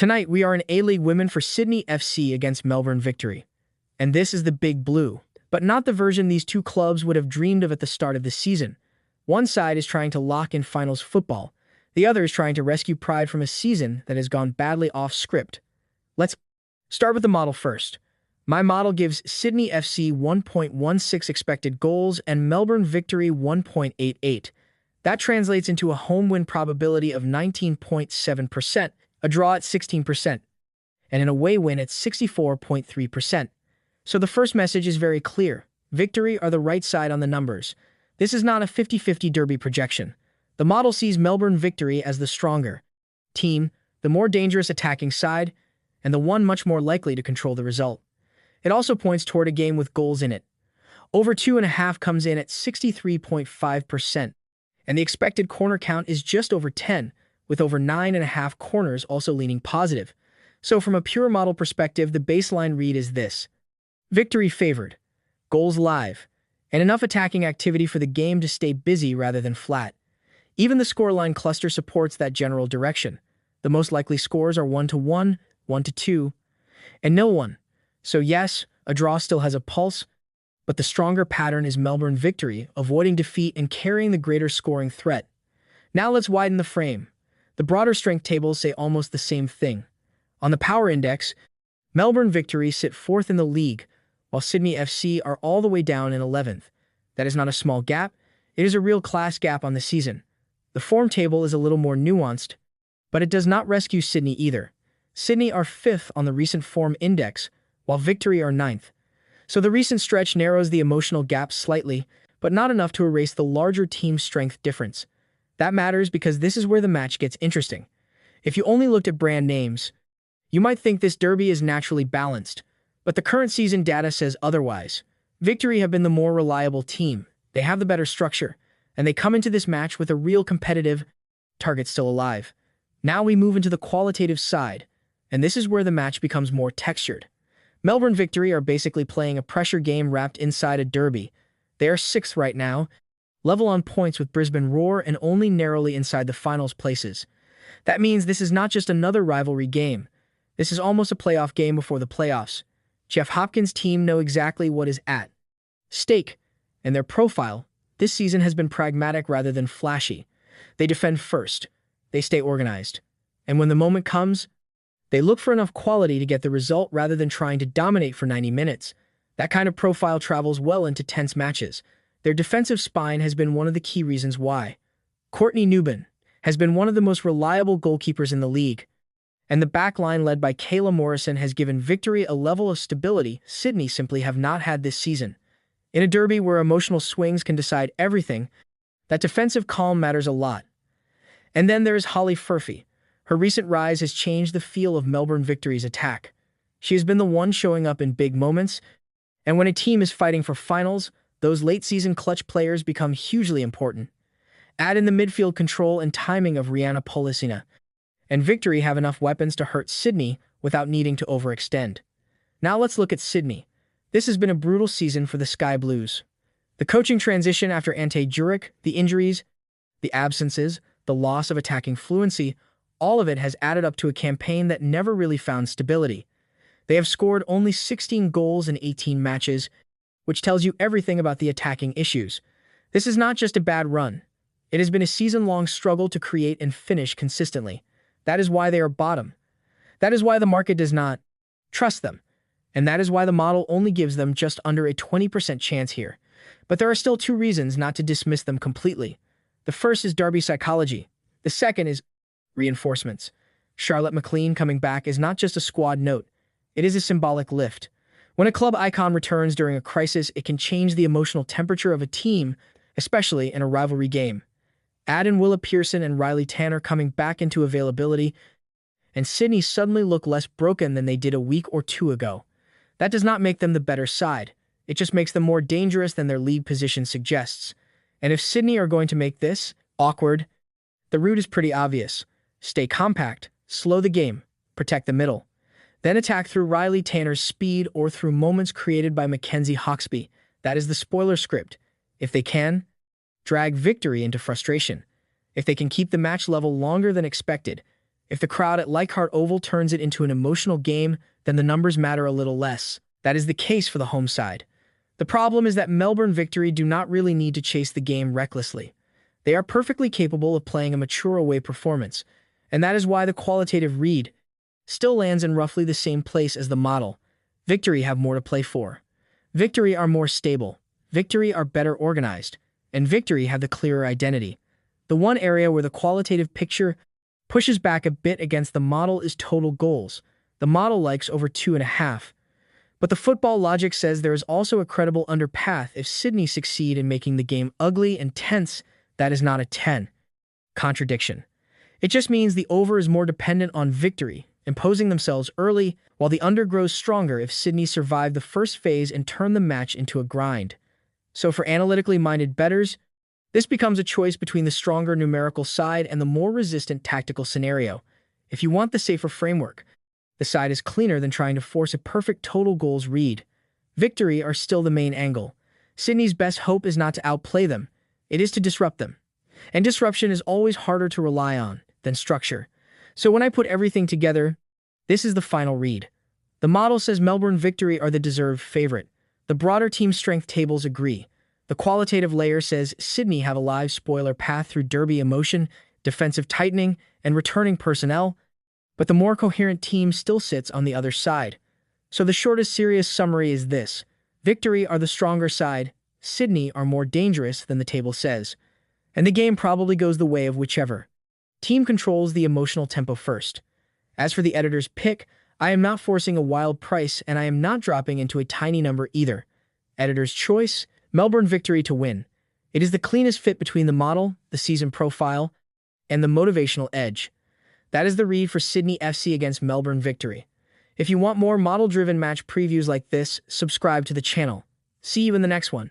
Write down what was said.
Tonight, we are in A-League Women for Sydney FC against Melbourne Victory. And this is the Big Blue, but not the version these two clubs would have dreamed of at the start of the season. One side is trying to lock in finals football. The other is trying to rescue pride from a season that has gone badly off script. Let's start with the model first. My model gives Sydney FC 1.16 expected goals and Melbourne Victory 1.88. That translates into a home win probability of 19.7%, a draw at 16%, and an away win at 64.3%. So the first message is very clear. Victory are the right side on the numbers. This is not a 50-50 derby projection. The model sees Melbourne Victory as the stronger team, the more dangerous attacking side, and the one much more likely to control the result. It also points toward a game with goals in it. Over 2.5 comes in at 63.5%, and the expected corner count is just over 10, with over 9.5 corners also leaning positive. So from a pure model perspective, the baseline read is this. Victory favored, goals live, and enough attacking activity for the game to stay busy rather than flat. Even the scoreline cluster supports that general direction. The most likely scores are 1-1, 1-2, and 0-1. So yes, a draw still has a pulse, but the stronger pattern is Melbourne Victory, avoiding defeat and carrying the greater scoring threat. Now let's widen the frame. The broader strength tables say almost the same thing. On the power index, Melbourne Victory sit 4th in the league, while Sydney FC are all the way down in 11th. That is not a small gap, it is a real class gap on the season. The form table is a little more nuanced, but it does not rescue Sydney either. Sydney are 5th on the recent form index, while Victory are 9th. So the recent stretch narrows the emotional gap slightly, but not enough to erase the larger team strength difference. That matters because this is where the match gets interesting. If you only looked at brand names, you might think this derby is naturally balanced, but the current season data says otherwise. Victory have been the more reliable team, they have the better structure, and they come into this match with a real competitive target still alive. Now we move into the qualitative side, and this is where the match becomes more textured. Melbourne Victory are basically playing a pressure game wrapped inside a derby. They are 6th right now, level on points with Brisbane Roar and only narrowly inside the finals places. That means this is not just another rivalry game. This is almost a playoff game before the playoffs. Jeff Hopkins' team know exactly what is at stake, and their profile this season has been pragmatic rather than flashy. They defend first, they stay organized, and when the moment comes, they look for enough quality to get the result rather than trying to dominate for 90 minutes. That kind of profile travels well into tense matches. Their defensive spine has been one of the key reasons why. Courtney Newman has been one of the most reliable goalkeepers in the league, and the back line led by Kayla Morrison has given Victory a level of stability Sydney simply have not had this season. In a derby where emotional swings can decide everything, that defensive calm matters a lot. And then there is Holly Furphy. Her recent rise has changed the feel of Melbourne Victory's attack. She has been the one showing up in big moments, and when a team is fighting for finals, those late-season clutch players become hugely important. Add in the midfield control and timing of Rihanna Polisina, and Victory have enough weapons to hurt Sydney without needing to overextend. Now let's look at Sydney. This has been a brutal season for the Sky Blues. The coaching transition after Ante Juric, the injuries, the absences, the loss of attacking fluency, all of it has added up to a campaign that never really found stability. They have scored only 16 goals in 18 matches, which tells you everything about the attacking issues. This is not just a bad run. It has been a season-long struggle to create and finish consistently. That is why they are bottom. That is why the market does not trust them. And that is why the model only gives them just under a 20% chance here. But there are still two reasons not to dismiss them completely. The first is derby psychology. The second is reinforcements. Charlotte McLean coming back is not just a squad note. It is a symbolic lift. When a club icon returns during a crisis, it can change the emotional temperature of a team, especially in a rivalry game. Add in Willa Pearson and Riley Tanner coming back into availability, and Sydney suddenly look less broken than they did a week or two ago. That does not make them the better side. It just makes them more dangerous than their league position suggests. And if Sydney are going to make this awkward, the route is pretty obvious. Stay compact, slow the game, protect the middle. Then attack through Riley Tanner's speed or through moments created by Mackenzie Hawkesby. That is the spoiler script. If they can, drag Victory into frustration. If they can keep the match level longer than expected, If the crowd at Leichhardt Oval turns it into an emotional game, then the numbers matter a little less. That is the case for the home side. The problem is that Melbourne Victory do not really need to chase the game recklessly. They are perfectly capable of playing a mature away performance, and that is why the qualitative read still lands in roughly the same place as the model. Victory have more to play for. Victory are more stable. Victory are better organized. And Victory have the clearer identity. The one area where the qualitative picture pushes back a bit against the model is total goals. The model likes over 2.5. But the football logic says there is also a credible underpath if Sydney succeed in making the game ugly and tense. That is not a 10. Contradiction. It just means the over is more dependent on Victory, imposing themselves early, while the under grows stronger if Sydney survive the first phase and turn the match into a grind. So for analytically minded bettors, this becomes a choice between the stronger numerical side and the more resistant tactical scenario. If you want the safer framework, the side is cleaner than trying to force a perfect total goals read. Victory are still the main angle. Sydney's best hope is not to outplay them, it is to disrupt them. And disruption is always harder to rely on than structure. So when I put everything together, this is the final read. The model says Melbourne Victory are the deserved favorite. The broader team strength tables agree. The qualitative layer says Sydney have a live spoiler path through derby emotion, defensive tightening, and returning personnel, but the more coherent team still sits on the other side. So the shortest serious summary is this. Victory are the stronger side, Sydney are more dangerous than the table says. And the game probably goes the way of whichever team controls the emotional tempo first. As for the editor's pick, I am not forcing a wild price and I am not dropping into a tiny number either. Editor's choice, Melbourne Victory to win. It is the cleanest fit between the model, the season profile, and the motivational edge. That is the read for Sydney FC against Melbourne Victory. If you want more model-driven match previews like this, subscribe to the channel. See you in the next one.